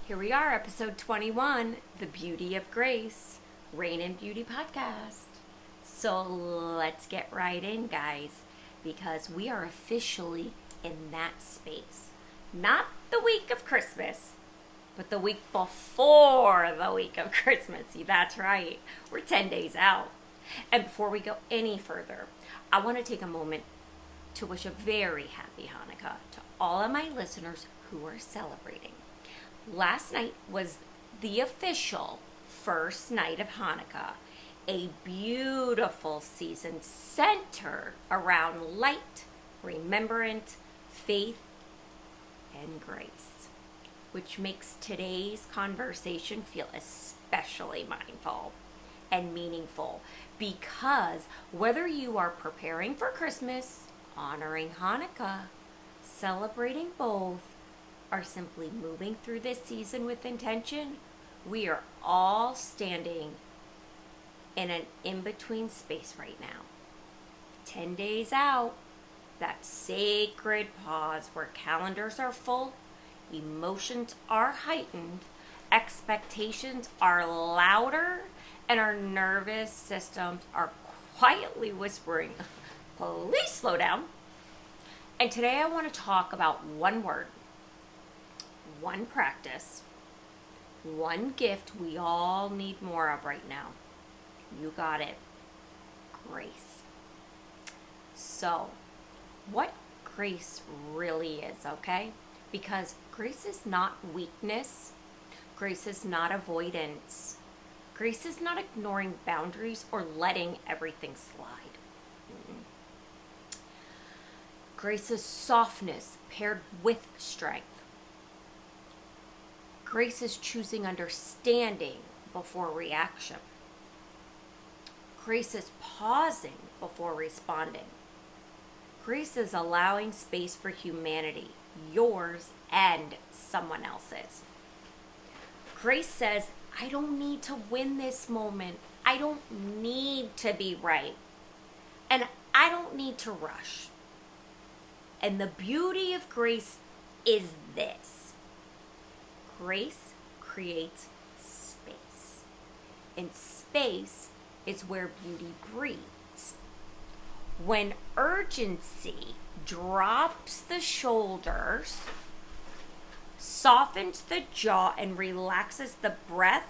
Here we are, episode 21, The Beauty of Grace, Rain and Beauty podcast. So let's get right in, guys, because we are officially in that space. Not the week of Christmas, but the week before the week of Christmas. See, that's right. We're 10 days out. And before we go any further, I want to take a moment to wish a very happy Hanukkah to all of my listeners who are celebrating. Last night was the official first night of Hanukkah, a beautiful season centered around light, remembrance, faith, and grace, which makes today's conversation feel especially mindful and meaningful, because whether you are preparing for Christmas, honoring Hanukkah, celebrating both, are simply moving through this season with intention, we are all standing in an in-between space right now. 10 days out, that sacred pause where calendars are full, emotions are heightened, expectations are louder, and our nervous systems are quietly whispering, please slow down. And today I want to talk about one word, one practice, one gift we all need more of right now. You got it. Grace. So, what grace really is, okay? Because grace is not weakness. Grace is not avoidance. Grace is not ignoring boundaries or letting everything slide. Grace is softness paired with strength. Grace is choosing understanding before reaction. Grace is pausing before responding. Grace is allowing space for humanity, yours and someone else's. Grace says, I don't need to win this moment. I don't need to be right. And I don't need to rush. And the beauty of grace is this. Grace creates space. And space is where beauty breathes. When urgency drops the shoulders, softens the jaw, and relaxes the breath,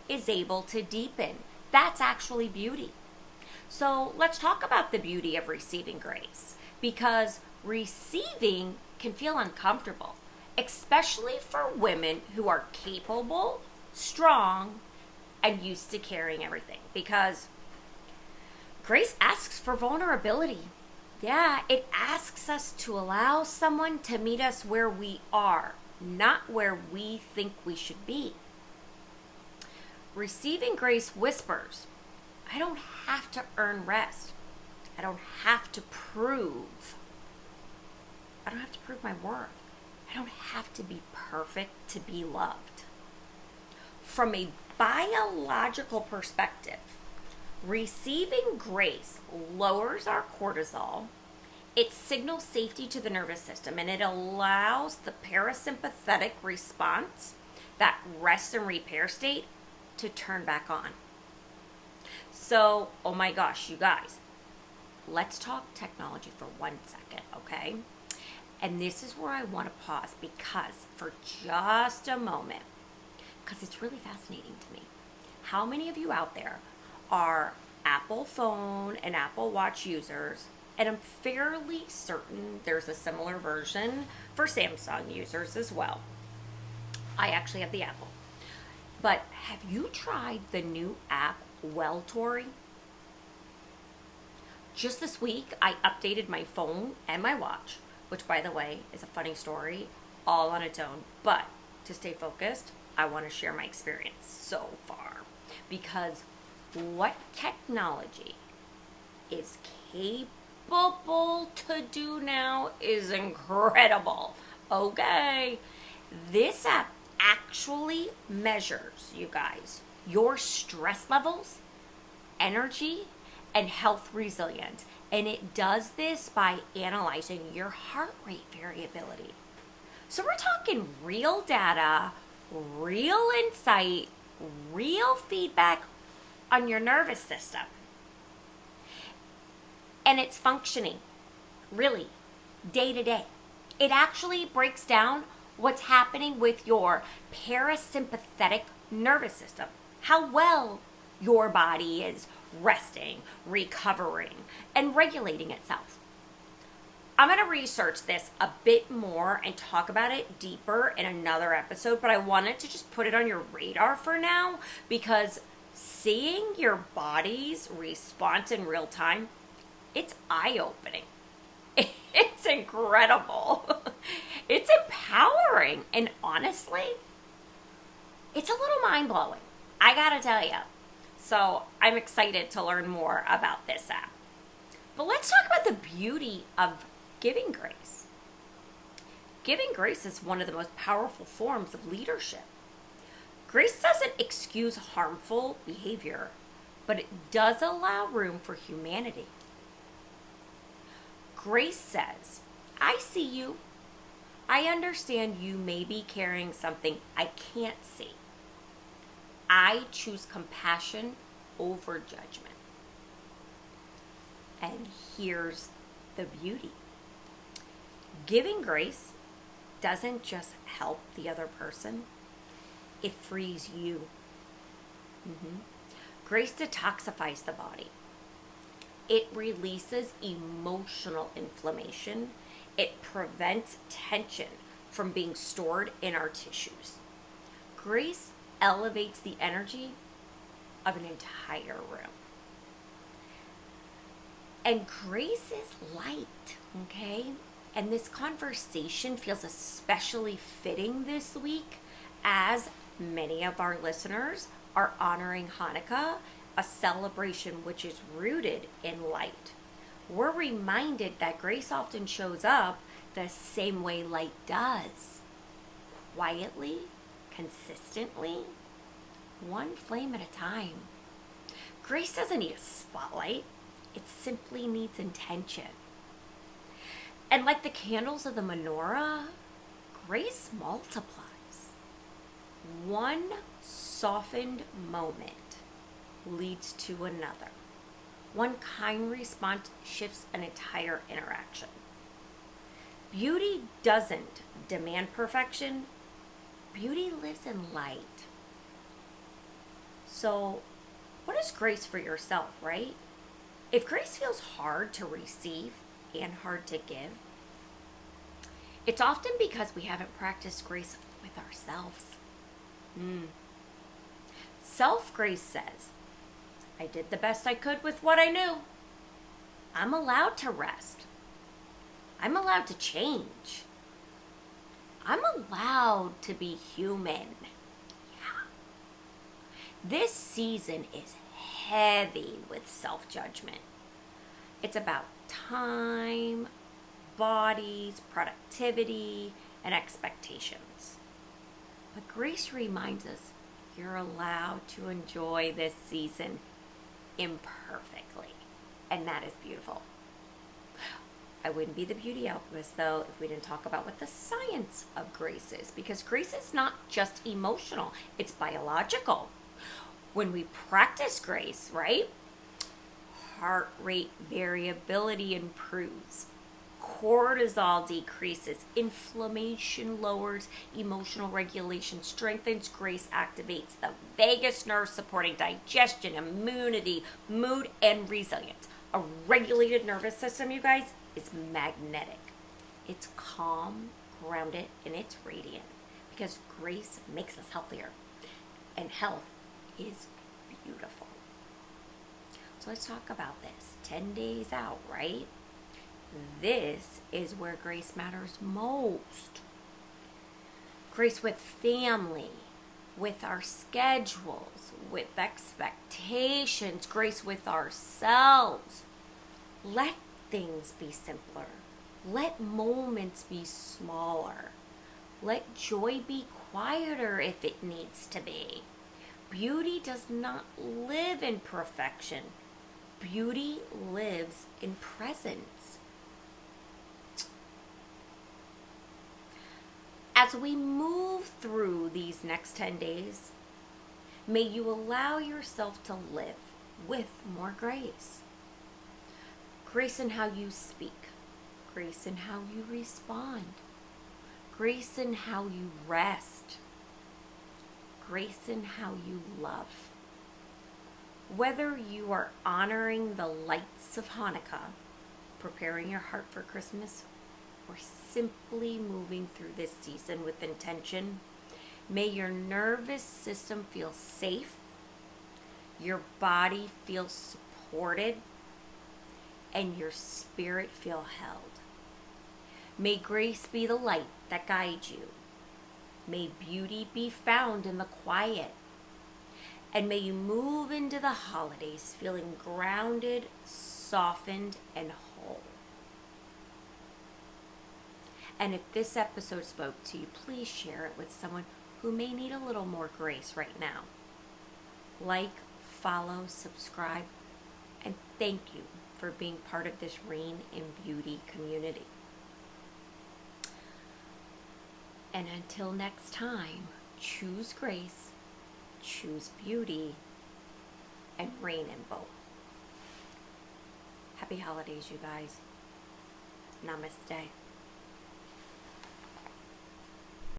is able to deepen. That's actually beauty. So let's talk about the beauty of receiving grace, because receiving can feel uncomfortable, especially for women who are capable, strong, and used to carrying everything. Because grace asks for vulnerability. Yeah, it asks us to allow someone to meet us where we are, not where we think we should be. Receiving grace whispers, I don't have to earn rest. I don't have to prove. I don't have to prove my worth. I don't have to be perfect to be loved. From a biological perspective, receiving grace lowers our cortisol. It signals safety to the nervous system, and it allows the parasympathetic response, that rest and repair state, to turn back on. So, oh my gosh, you guys, let's talk technology for 1 second, okay? And this is where I want to pause, because for just a moment, because it's really fascinating to me. How many of you out there are Apple phone and Apple Watch users? And I'm fairly certain there's a similar version for Samsung users as well. I actually have the Apple. But have you tried the new app, Welltory? Just this week, I updated my phone and my watch, which, by the way, is a funny story all on its own. But to stay focused, I want to share my experience so far. Because what technology is capable to do now is incredible. Okay, this app actually measures, you guys, your stress levels, energy, and health resilience. And it does this by analyzing your heart rate variability. So we're talking real data, real insight, real feedback on your nervous system. And it's functioning, really, day to day. It actually breaks down what's happening with your parasympathetic nervous system, how well your body is resting, recovering, and regulating itself. I'm going to research this a bit more and talk about it deeper in another episode, but I wanted to just put it on your radar for now, because seeing your body's response in real time, it's eye-opening. It's incredible. It's empowering. And honestly, it's a little mind-blowing, I gotta tell you. So I'm excited to learn more about this app. But let's talk about the beauty of giving grace. Giving grace is one of the most powerful forms of leadership. Grace doesn't excuse harmful behavior, but it does allow room for humanity. Grace says, I see you. I understand you may be carrying something I can't see. I choose compassion over judgment. And here's the beauty. Giving grace doesn't just help the other person, it frees you. Grace detoxifies the body. It releases emotional inflammation. It prevents tension from being stored in our tissues. Grace elevates the energy of an entire room. And grace is light, okay? And this conversation feels especially fitting this week, as many of our listeners are honoring Hanukkah, a celebration which is rooted in light. We're reminded that grace often shows up the same way light does. Quietly, consistently, one flame at a time. Grace doesn't need a spotlight. It simply needs intention. And like the candles of the menorah, grace multiplies. One softened moment leads to another. One kind response shifts an entire interaction. Beauty doesn't demand perfection. Beauty lives in light. So, what is grace for yourself, right? If grace feels hard to receive and hard to give, it's often because we haven't practiced grace with ourselves. Self-grace says, I did the best I could with what I knew. I'm allowed to rest. I'm allowed to change. I'm allowed to be human. Yeah. This season is heavy with self-judgment. It's about time, bodies, productivity, and expectations. But grace reminds us you're allowed to enjoy this season imperfectly. And that is beautiful. I wouldn't be the beauty alchemist, though, if we didn't talk about what the science of grace is. Because grace is not just emotional, it's biological. When we practice grace, right? Heart rate variability improves. Cortisol decreases. Inflammation lowers. Emotional regulation strengthens. Grace activates the vagus nerve, supporting digestion, immunity, mood, and resilience. A regulated nervous system, you guys, is magnetic. It's calm, grounded, and it's radiant. Because grace makes us healthier. And health is beautiful. So let's talk about this. 10 days out, right? This is where grace matters most. Grace with family, with our schedules, with expectations, grace with ourselves. Let things be simpler. Let moments be smaller. Let joy be quieter if it needs to be. Beauty does not live in perfection. Beauty lives in presence. As we move through these next 10 days, may you allow yourself to live with more grace. Grace in how you speak. Grace in how you respond. Grace in how you rest. Grace in how you love. Whether you are honoring the lights of Hanukkah, preparing your heart for Christmas, or simply moving through this season with intention, may your nervous system feel safe, your body feel supported, and your spirit feel held. May grace be the light that guides you. May beauty be found in the quiet. And may you move into the holidays feeling grounded, softened, and whole. And if this episode spoke to you, please share it with someone who may need a little more grace right now. Like, follow, subscribe, and thank you for being part of this Rain in Beauty community. And until next time, choose grace, choose beauty, and reign in both. Happy holidays, you guys. Namaste.